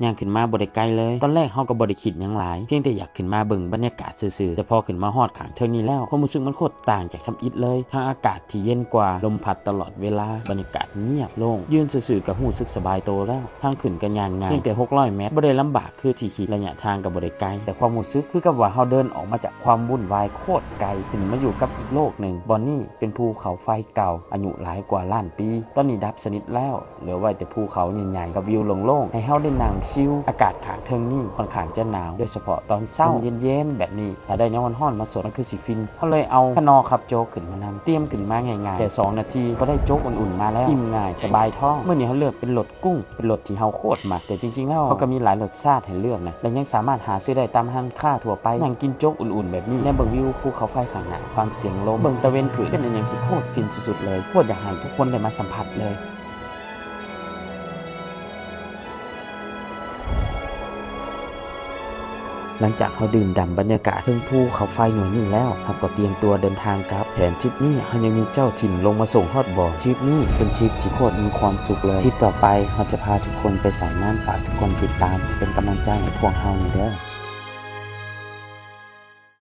ย่างขึ้นมาบ่ได้ไกลเลยตอนแรกเฮาก็บ่ได้คิดหยังหลายเพียงแต่อยากขึ้นมาเบิ่งบรรยากาศซื่อๆแต่พอขึ้นมาฮอดข้างเท่านี้แล้วความรู้สึกมันโคตรต่างจากทำอิฐเลยทั้งอากาศที่เย็นกว่าลมพัดตลอดเวลาบรรยากาศเงียบโล่งยืนซื่อๆก็รู้สึกสบายโตแล้วทางขึ้นก็ย่างง่ายเพียงแต่600เมตรบ่ได้ลำบากคือที่คิดระยะทางก็บ่ได้ไกลแต่ความรู้สึกคือกับว่าเฮาเดินออกมาจากความวุ่นวายโคตรไกลขึ้นมาอยู่กับอีกโลกนึงบอนนี่เป็นภูเขาไฟเก่าอายุหลายกว่าล้านปีตอนนี้ดับสนิทแล้วเหลือไว้แต่ภูเขาใหญ่ๆกับวิวโล่งๆให้เฮาได้นั่งชิลอากาศข้างเทิงนี่ค่อนข้างจะหนาวโดยเฉพาะตอนเช้าเย็นๆแบบนี้ถ้าได้แนวร้อนๆมาสดมันคือสิฟินเฮาเลยเอาขนอขับโจ๊กขึ้นมานำเตรียมขึ้นมาง่ายๆแค่2นาทีก็ได้โจ๊กอุ่นๆมาแล้วอิ่มง่ายสบายท้องเมื่อนี้เฮาเลือกเป็นรสกุ้งเป็นรสที่เฮาโคตรมักแต่จริงๆแล้วเขาก็มีหลายรสชาติให้เลือกนะและยังสามารถหาซื้อได้ตามร้านค้าทั่วไปนั่งกินโจ๊กอุ่นๆแบบนี้และเบิ่งวิวภูเขาไฟข้างหน้าฟังเสียงลมเบิ่งตะเวนขึ้นเป็นอย่างที่โคตรฟินสุดๆเลยโคตรอยากให้ทุกคนได้มาสัมผัสเลยหลังจากเขาดื่มด่ำบรรยากาศเทิงภูเขาไฟหน่วยนี้แล้วเขาก็เตรียมตัวเดินทางกลับแถมทริปนี้เขายังมีเจ้าถิ่นลงมาส่งฮอดบ่อทริปนี้เป็นทริปที่โคตรมีความสุขเลยทริปต่อไปเขาจะพาทุกคนไปสายน่านฝากทุกคนติดตามเป็นกำลังใจให้พวกเขาหน่อยเด้อ